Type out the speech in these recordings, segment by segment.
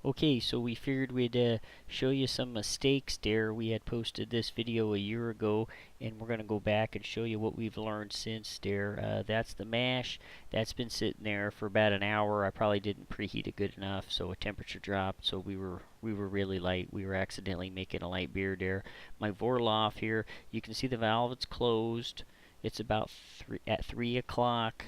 Okay, so we figured we'd show you some mistakes there. We had posted this video a year ago, and we're going to go back and show you what we've learned since there. That's the mash. That's been sitting there for about an hour. I probably didn't preheat it good enough, so a temperature dropped. So we were really light. We were accidentally making a light beer there. My Vorloff here, you can see the valve. It's closed. It's about at 3 o'clock,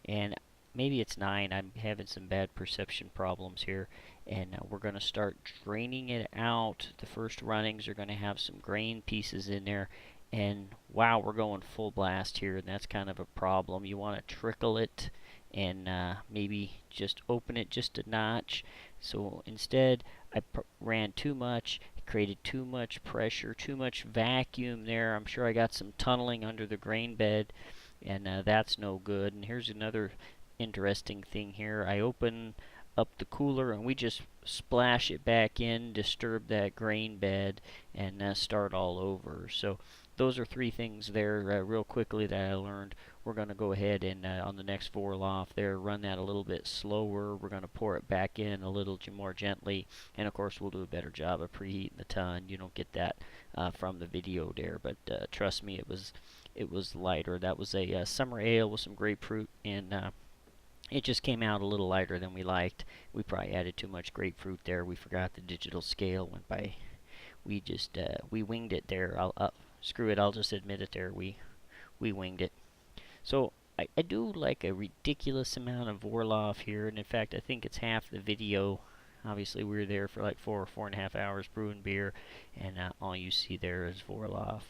and maybe it's 9. I'm having some bad perception problems here, and we're going to start draining it out. The first runnings are going to have some grain pieces in there, and wow, we're going full blast here, and that's kind of a problem. You want to trickle it and maybe just open it just a notch. So instead, I ran too much, created too much pressure, too much vacuum there. I'm sure I got some tunneling under the grain bed, and that's no good. And here's another interesting thing here. I open up the cooler and we just splash it back in, disturb that grain bed, and start all over. So those are three things there real quickly that I learned. We're going to go ahead and on the next Vorloff there, run that a little bit slower. We're going to pour it back in a little more gently, and of course we'll do a better job of preheating the ton. You don't get that from the video there, but trust me, it was lighter. That was a summer ale with some grapefruit, and it just came out a little lighter than we liked. We probably added too much grapefruit there. We forgot the digital scale went by. We just we winged it there. Screw it. I'll just admit it there. We winged it. So I do like a ridiculous amount of Vorloff here, and in fact I think it's half the video. Obviously we were there for like 4.5 hours brewing beer, and all you see there is Vorloff.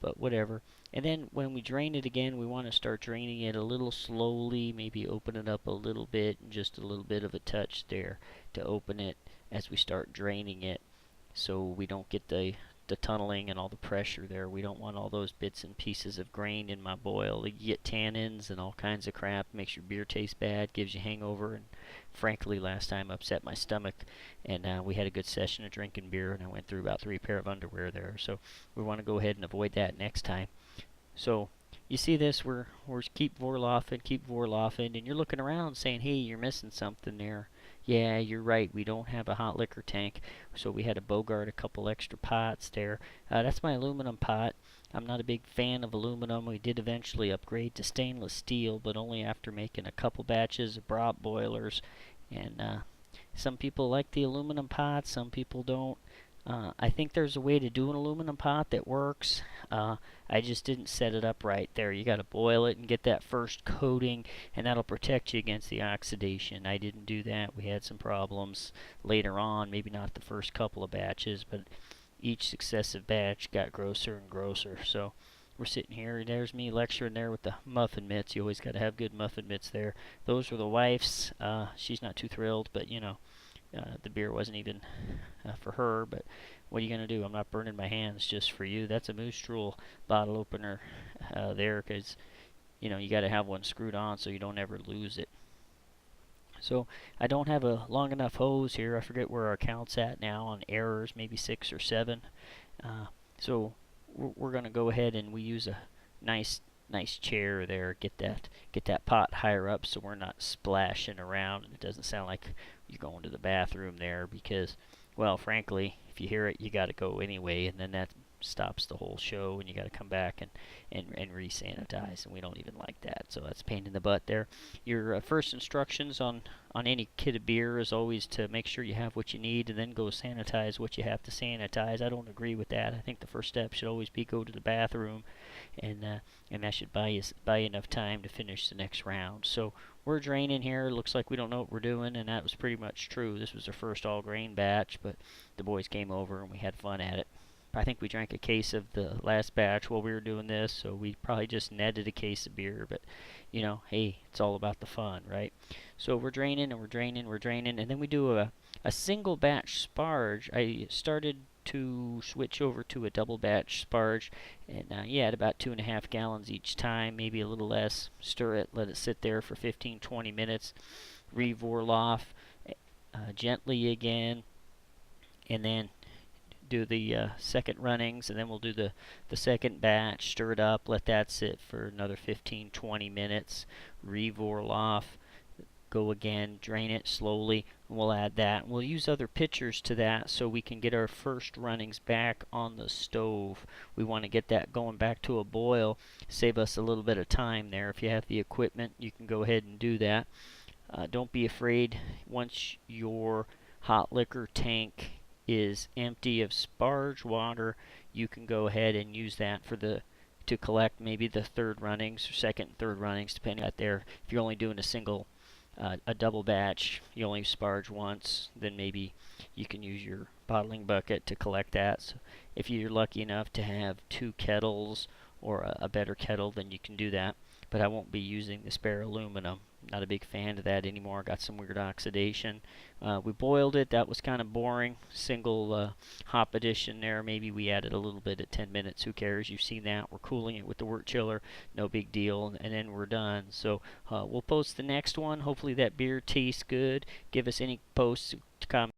But whatever. And then when we drain it again, we want to start draining it a little slowly, maybe open it up a little bit, and just a little bit of a touch there to open it as we start draining it, so we don't get the tunneling and all the pressure there. We don't want all those bits and pieces of grain in my boil. You get tannins and all kinds of crap. Makes your beer taste bad, gives you hangover, and frankly last time upset my stomach. And we had a good session of drinking beer, and I went through about 3 pair of underwear there. So we want to go ahead and avoid that next time. So you see this, we're keep Vorloffing, and you're looking around saying, hey, you're missing something there. Yeah, you're right, we don't have a hot liquor tank, so we had to bogart a couple extra pots there. That's my aluminum pot. I'm not a big fan of aluminum. We did eventually upgrade to stainless steel, but only after making a couple batches of brop boilers. And some people like the aluminum pot, some people don't. I think there's a way to do an aluminum pot that works. I just didn't set it up right there. You got to boil it and get that first coating, and that'll protect you against the oxidation. I didn't do that. We had some problems later on, maybe not the first couple of batches, but each successive batch got grosser and grosser. So we're sitting here, there's me lecturing there with the muffin mitts. You always got to have good muffin mitts there. Those were the wife's. She's not too thrilled, but you know, the beer wasn't even for her, but what are you going to do? I'm not burning my hands just for you. That's a Moose Drool bottle opener there, because you know you got to have one screwed on so you don't ever lose it. So I don't have a long enough hose here. I forget where our count's at now on errors, maybe 6 or 7. So we're going to go ahead and we use a nice chair there. Get that pot higher up so we're not splashing around, and it doesn't sound like you're going to the bathroom there, because, well, frankly, if you hear it, you got to go anyway, and then that stops the whole show, and you got to come back and re-sanitize, and we don't even like that, so that's a pain in the butt there. Your first instructions on any kit of beer is always to make sure you have what you need, and then go sanitize what you have to sanitize. I don't agree with that. I think the first step should always be go to the bathroom, and that should buy you enough time to finish the next round. So we're draining here. Looks like we don't know what we're doing, and that was pretty much true. This was our first all grain batch, but the boys came over and we had fun at it. I think we drank a case of the last batch while we were doing this, so we probably just netted a case of beer, but you know, hey, it's all about the fun, right? So we're draining and we're draining, and then we do a single batch sparge. I started to switch over to a double batch sparge, and yeah, at about 2.5 gallons each time, maybe a little less. Stir it, let it sit there for 15-20 minutes, re-Vorloff gently again, and then do the second runnings, and then we'll do the second batch, stir it up, let that sit for another 15-20 minutes, re-Vorloff, go again, drain it slowly, We'll add that. We'll use other pitchers to that so we can get our first runnings back on the stove. We want to get that going back to a boil, save us a little bit of time there. If you have the equipment, you can go ahead and do that. Don't be afraid. Once your hot liquor tank is empty of sparge water, you can go ahead and use that for the to collect maybe the third runnings or second and third runnings, depending on there. If you're only doing a double batch, you only sparge once, then maybe you can use your bottling bucket to collect that. So if you're lucky enough to have two kettles or a better kettle, then you can do that. But I won't be using the spare aluminum. Not a big fan of that anymore. Got some weird oxidation. We boiled it. That was kind of boring. Single hop addition there. Maybe we added a little bit at 10 minutes. Who cares? You've seen that. We're cooling it with the wort chiller. No big deal. And then we're done. So we'll post the next one. Hopefully that beer tastes good. Give us any posts to comment.